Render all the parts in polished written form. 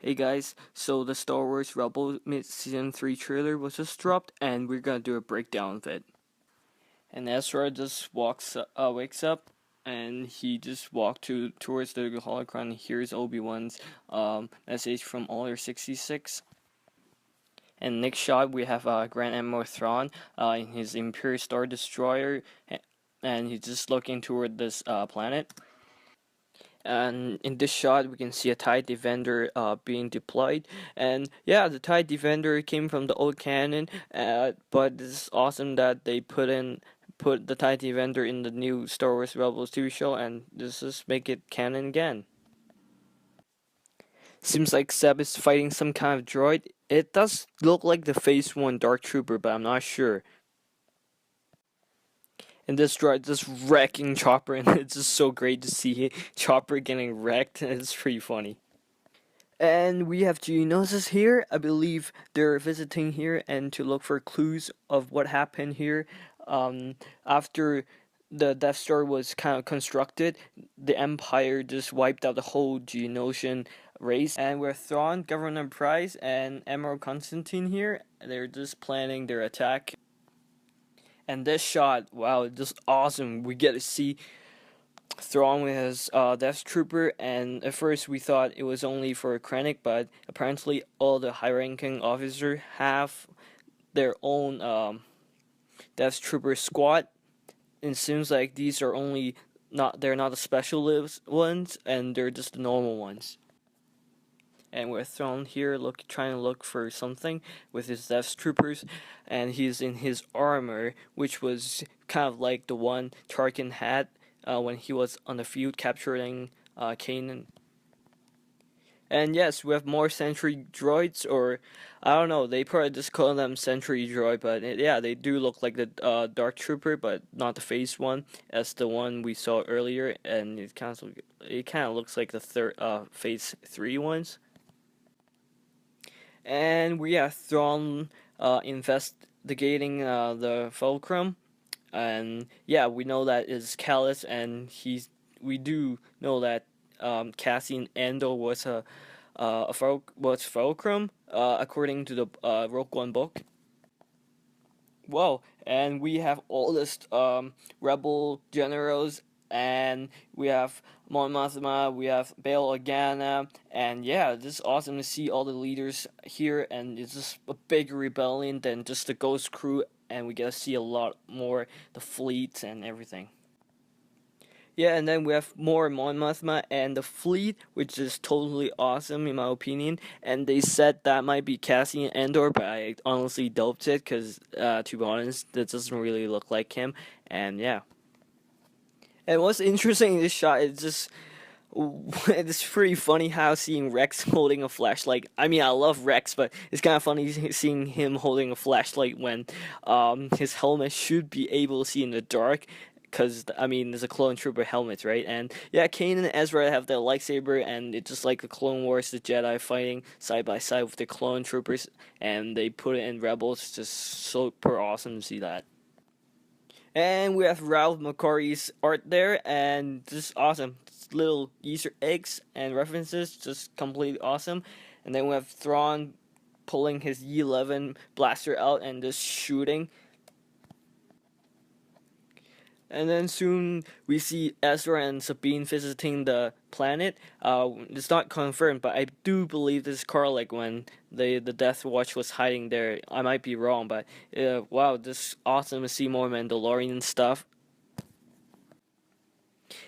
Hey guys, so the Star Wars Rebel Season 3 trailer was just dropped, and we're gonna do a breakdown of it. And Ezra just wakes up, and he just walked towards the holocron and hears Obi-Wan's message from Order 66. And next shot, we have Grand Admiral Thrawn in his Imperial Star Destroyer, and he's just looking toward this planet. And in this shot we can see a TIE Defender being deployed, and yeah, the TIE Defender came from the old canon, but it's awesome that they put the TIE Defender in the new Star Wars Rebels TV show, and this just make it canon again. Seems like Seb is fighting some kind of droid. It does look like the Phase 1 Dark Trooper, but I'm not sure. And this droid just wrecking Chopper, and it's just so great to see Chopper getting wrecked. It's pretty funny. And we have Geonosis here. I believe they're visiting here and to look for clues of what happened here. After the Death Star was kind of constructed, the Empire just wiped out the whole Geonosian race. And with Thrawn, Governor Price, and Admiral Constantine here, they're just planning their attack. And this shot, wow, just awesome. We get to see Thrawn with his Death Trooper, and at first we thought it was only for Krennic, but apparently all the high-ranking officers have their own Death Trooper squad. And it seems like these are they're not the specialist ones, and they're just the normal ones. And we're Thrawn here, trying to look for something with his Death Troopers, and he's in his armor, which was kind of like the one Tarkin had when he was on the field capturing Kanan. And yes, we have more sentry droids, or I don't know, they probably just call them sentry droid, but yeah, they do look like the Dark Trooper, but not the Phase 1 as the one we saw earlier, and it kind of looks like the Phase 3 ones. And we have Thrawn investigating the Fulcrum, and yeah, we know that is Kallus, and we do know that Cassian Andor was was Fulcrum, according to the Rogue One book. Whoa, and we have all this rebel generals, and we have Mon Mothma, we have Bail Organa, and yeah, this is awesome to see all the leaders here, and it's just a bigger rebellion than just the Ghost Crew, and we get to see a lot more the fleets and everything. Yeah, and then we have more Mon Mothma and the fleet, which is totally awesome in my opinion. And they said that might be Cassian Andor, but I honestly doubt it because, to be honest, that doesn't really look like him. And yeah. And what's interesting in this shot is just it's pretty funny how seeing Rex holding a flashlight. I mean, I love Rex, but it's kind of funny seeing him holding a flashlight when his helmet should be able to see in the dark. Because, I mean, there's a clone trooper helmet, right? And yeah, Kanan and Ezra have their lightsaber, and it's just like the Clone Wars, the Jedi fighting side by side with the clone troopers, and they put it in Rebels. It's just super awesome to see that. And we have Ralph McQuarrie's art there, and just awesome. Little Easter eggs and references, just completely awesome. And then we have Thrawn pulling his E11 blaster out and just shooting. And then soon we see Ezra and Sabine visiting the planet. It's not confirmed, but I do believe this is Karlik when the Death Watch was hiding there. I might be wrong, but wow, this is awesome to see more Mandalorian stuff.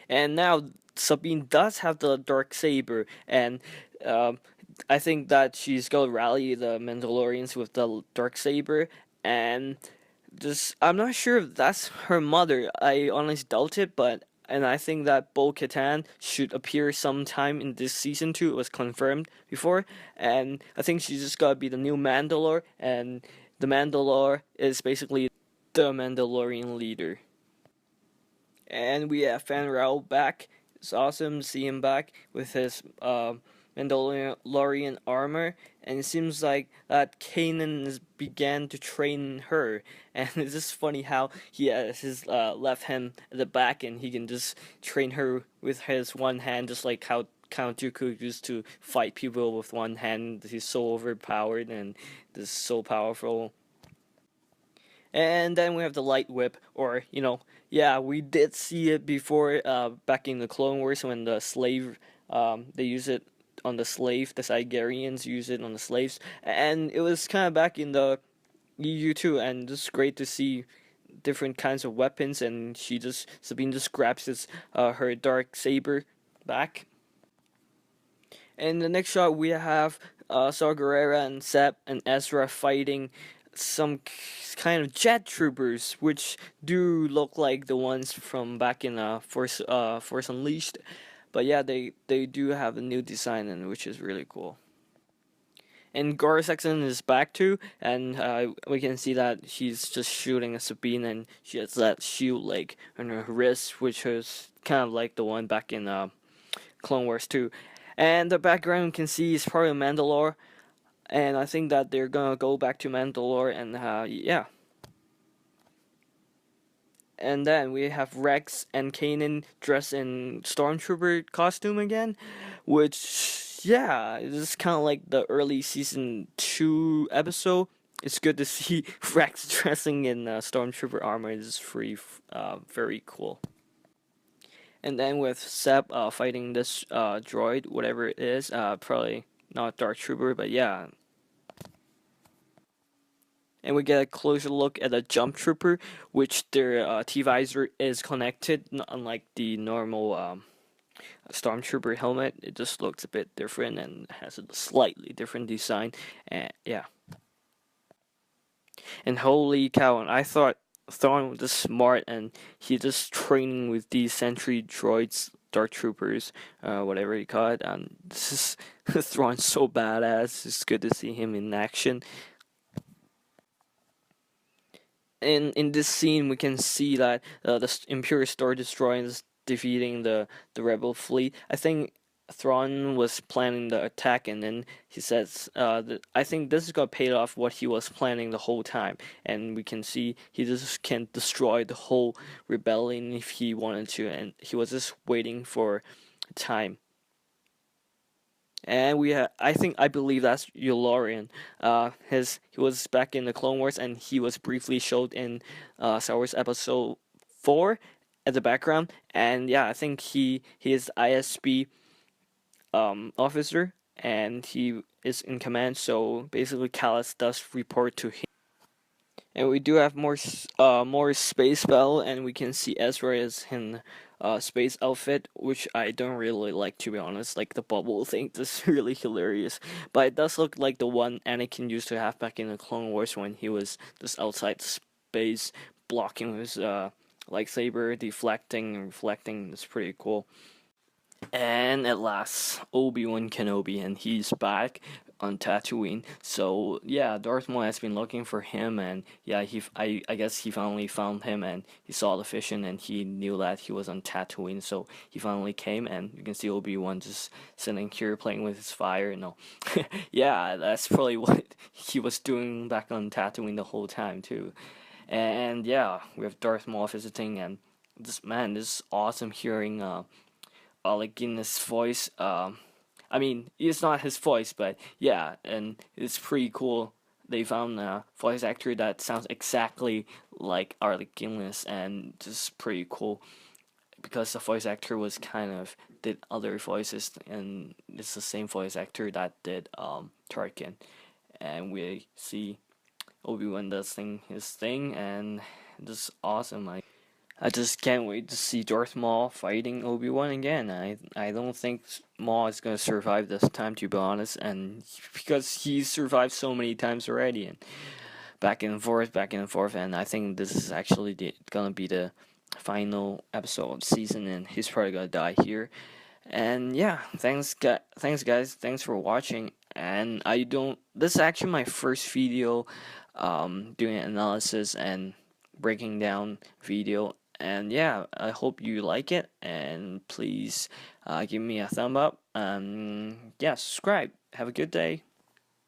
And now Sabine does have the dark saber, and I think that she's gonna rally the Mandalorians with the dark saber. And just I'm not sure if that's her mother. I honestly doubt it, but and I think that Bo-Katan should appear sometime in this season too. It was confirmed before, and I think she's just gotta be the new Mandalore, and the Mandalore is basically the Mandalorian leader. And we have Fan Rao back. It's awesome to see him back with his Mandalorian armor, and it seems like that Kanan has began to train her. And it's just funny how he has his left hand at the back, and he can just train her with his one hand, just like how Count Dooku used to fight people with one hand. He's so overpowered and just so powerful. And then we have the light whip, or yeah, we did see it before back in the Clone Wars when the slave they use it on the slave. The Sigarians use it on the slaves, and it was kind of back in the EU too. And just great to see different kinds of weapons. And Sabine just grabs her dark saber back. And the next shot we have Saw Gerrera and Sep and Ezra fighting some kind of jet troopers, which do look like the ones from back in Force Unleashed. But yeah, they do have a new design, and which is really cool. And Gara Saxon is back too, and we can see that she's just shooting at Sabine, and she has that shield like on her wrist, which is kind of like the one back in Clone Wars 2. And the background you can see is part of Mandalore, and I think that they're gonna go back to Mandalore, and yeah. And then we have Rex and Kanan dressed in Stormtrooper costume again, which, yeah, is kind of like the early season 2 episode. It's good to see Rex dressing in Stormtrooper armor. It's very cool. And then with Sep fighting this droid, whatever it is, probably not Dark Trooper, but yeah. And we get a closer look at a Jump Trooper, which their T-visor is connected, unlike the normal Stormtrooper helmet. It just looks a bit different and has a slightly different design. And yeah. And holy cow, and I thought Thrawn was just smart, and he just training with these sentry droids, Dark Troopers, whatever you call it. And this is Thrawn's so badass. It's good to see him in action. In this scene, we can see that the Imperial Star Destroyer is defeating the Rebel fleet. I think Thrawn was planning the attack, and then he says, I think this is gonna pay off what he was planning the whole time. And we can see he just can destroy the whole rebellion if he wanted to, and he was just waiting for time. And I believe that's Yulorian. He was back in the Clone Wars, and he was briefly showed in Star Wars Episode 4 at the background. And yeah, I think he is ISB officer, and he is in command. So basically, Kallus does report to him. And we do have more space battle, and we can see Ezra is in space outfit, which I don't really like, to be honest. Like the bubble thing, this is really hilarious. But it does look like the one Anakin used to have back in the Clone Wars when he was just outside space, blocking his lightsaber, deflecting and reflecting. It's pretty cool. And at last, Obi-Wan Kenobi, and he's back on Tatooine. So yeah, Darth Maul has been looking for him, and yeah, I guess he finally found him, and he saw the vision, and he knew that he was on Tatooine. So he finally came, and you can see Obi-Wan just sitting here playing with his fire. Yeah, that's probably what he was doing back on Tatooine the whole time too. And yeah, we have Darth Maul visiting, and this is awesome hearing Alec Guinness' voice. I mean, it's not his voice, but yeah, and it's pretty cool. They found a voice actor that sounds exactly like Alec Guinness, and just pretty cool because the voice actor was kind of did other voices, and it's the same voice actor that did Tarkin, and we see Obi-Wan does his thing, and this is awesome. I just can't wait to see Darth Maul fighting Obi-Wan again. I don't think Maul is going to survive this time, to be honest, and because he's survived so many times already, and back and forth, and I think this is actually going to be the final episode of the season, and he's probably going to die here. And yeah, thanks guys, thanks for watching. And this is actually my first video doing analysis and breaking down video. And yeah, I hope you like it, and please give me a thumb up. Yeah, subscribe. Have a good day.